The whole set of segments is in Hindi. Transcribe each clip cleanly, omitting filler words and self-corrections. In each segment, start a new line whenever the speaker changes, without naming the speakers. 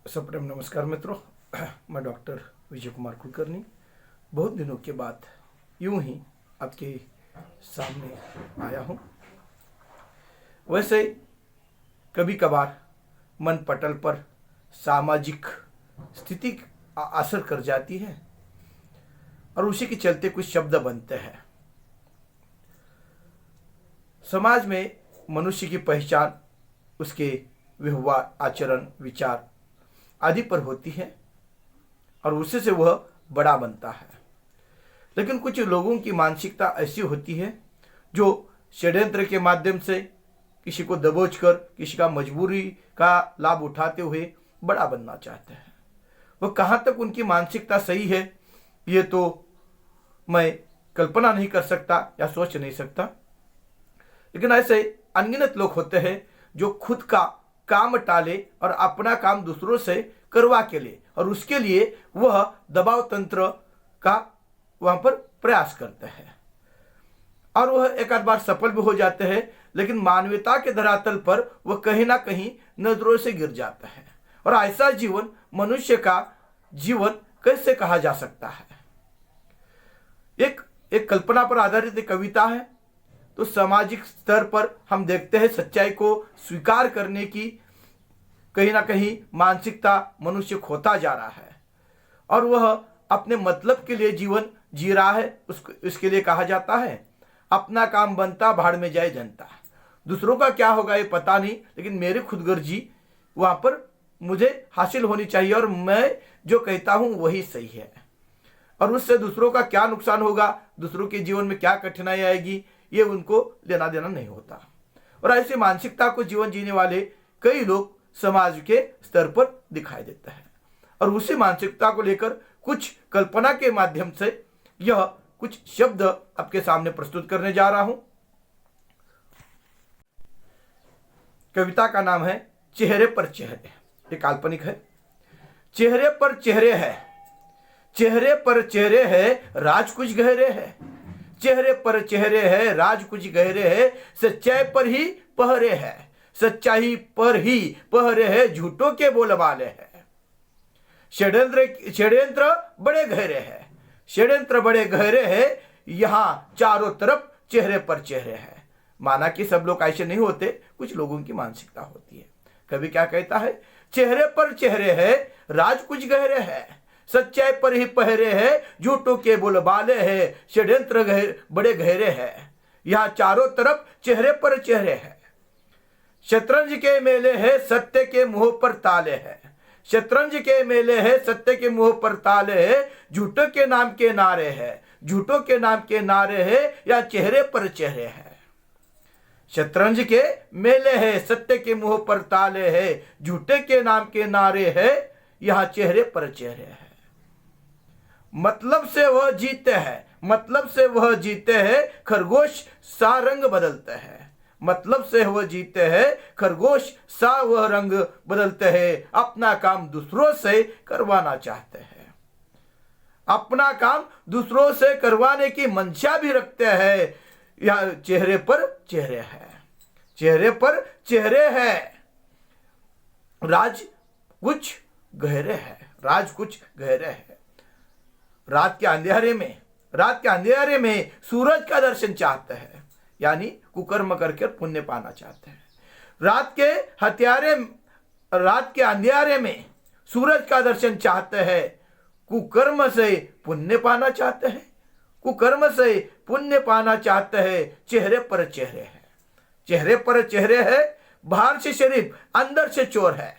सप्रेम नमस्कार मित्रों। मैं डॉक्टर विजय कुमार कुलकर्णी बहुत दिनों के बाद यूं ही आपके सामने आया हूं। वैसे कभी कभार मन पटल पर सामाजिक स्थिति असर कर जाती है और उसी के चलते कुछ शब्द बनते हैं। समाज में मनुष्य की पहचान उसके व्यवहार, आचरण, विचार आदि पर होती है और उससे से वह बड़ा बनता है। लेकिन कुछ लोगों की मानसिकता ऐसी होती है जो षड्यंत्र के माध्यम से किसी को दबोचकर किसी का मजबूरी का लाभ उठाते हुए बड़ा बनना चाहते हैं। वह कहाँ तक उनकी मानसिकता सही है ये तो मैं कल्पना नहीं कर सकता या सोच नहीं सकता। लेकिन ऐसे अनगिनत लोग होते हैं जो खुद का काम टाले और अपना काम दूसरों से करवा के लिए और उसके लिए वह दबाव तंत्र का वहां पर प्रयास करते हैं और वह एक आध बार सफल भी हो जाते हैं। लेकिन मानवता के धरातल पर वह कहीं ना कहीं नजरों से गिर जाता है। और ऐसा जीवन मनुष्य का जीवन कैसे कहा जा सकता है? एक कल्पना पर आधारित एक कविता है। तो सामाजिक स्तर पर हम देखते हैं सच्चाई को स्वीकार करने की कहीं ना कहीं मानसिकता मनुष्य खोता जा रहा है और वह अपने मतलब के लिए जीवन जी रहा है। उसके लिए कहा जाता है अपना काम बनता भाड़ में जाए जनता। दूसरों का क्या होगा ये पता नहीं, लेकिन मेरी खुदगर्जी वहां पर मुझे हासिल होनी चाहिए और मैं जो कहता हूं वही सही है। और उससे दूसरों का क्या नुकसान होगा, दूसरों के जीवन में क्या कठिनाई आएगी, ये उनको लेना देना नहीं होता। और ऐसी मानसिकता को जीवन जीने वाले कई लोग समाज के स्तर पर दिखाई देते हैं और उसी मानसिकता को लेकर कुछ कल्पना के माध्यम से यह कुछ शब्द आपके सामने प्रस्तुत करने जा रहा हूं। कविता का नाम है चेहरे पर चेहरे। ये काल्पनिक है। चेहरे पर चेहरे है, चेहरे पर चेहरे है, राज कुछ गहरे है। चेहरे पर चेहरे है, राज कुछ गहरे है। सच्चाई पर ही पहरे है, सच्चाई पर ही पहरे है। झूठों के बोलबाले है। षड्यंत्र बड़े गहरे है, षड्यंत्र बड़े गहरे है। यहां चारों तरफ चेहरे पर चेहरे है। माना कि सब लोग ऐसे नहीं होते, कुछ लोगों की मानसिकता होती है। कभी क्या कहता है, चेहरे पर चेहरे है, राज कुछ गहरे है। सच्चाई पर ही पहरे है, झूठों के बोलबाले है। षड्यंत्र बड़े गहरे है। यहां चारों तरफ चेहरे पर चेहरे है। शतरंज के मेले है, सत्य के मुंह पर ताले है। शतरंज के मेले है, सत्य के मुंह पर ताले है। झूठों के नाम के नारे है, झूठों के नाम के नारे है। या चेहरे पर चेहरे है। शतरंज के मेले है, सत्य के मुंह पर ताले है। झूठे के नाम के नारे है। यहां चेहरे पर चेहरे है। मतलब से वह जीते हैं, मतलब से वह जीते हैं। खरगोश सा रंग बदलते हैं। मतलब से वह जीते हैं, खरगोश सा वह रंग बदलते हैं। अपना काम दूसरों से करवाना चाहते हैं, अपना काम दूसरों से करवाने की मंशा भी रखते हैं। यह चेहरे पर चेहरे है, चेहरे पर चेहरे है। राज कुछ गहरे है, राज कुछ गहरे है। रात के अंधेरे में सूरज का दर्शन चाहते हैं, यानी कुकर्म करके पुण्य पाना चाहते हैं। रात के अंधेरे में सूरज का दर्शन चाहते हैं। कुकर्म से पुण्य पाना चाहते हैं, कुकर्म से पुण्य पाना चाहते हैं। चेहरे पर चेहरे है, चेहरे पर चेहरे है। बाहर से शरीफ अंदर से चोर है,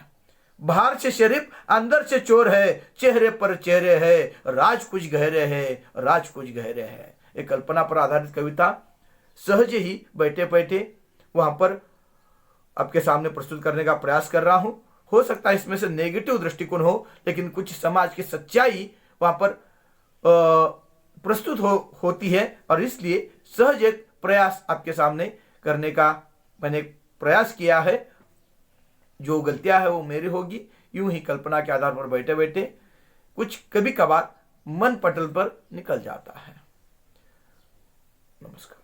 बाहर से शरीफ अंदर से चोर है। चेहरे पर चेहरे है, राज कुछ गहरे है, राज कुछ गहरे है। एक कल्पना पर आधारित कविता सहज ही बैठे बैठे वहां पर आपके सामने प्रस्तुत करने का प्रयास कर रहा हूं। हो सकता है इसमें से नेगेटिव दृष्टिकोण हो, लेकिन कुछ समाज की सच्चाई वहां पर प्रस्तुत होती है और इसलिए सहज एक प्रयास आपके सामने करने का मैंने प्रयास किया है। जो गलतियां है वो मेरी होगी। यूं ही कल्पना के आधार पर बैठे बैठे कुछ कभी कभार मन पटल पर निकल जाता है। नमस्कार।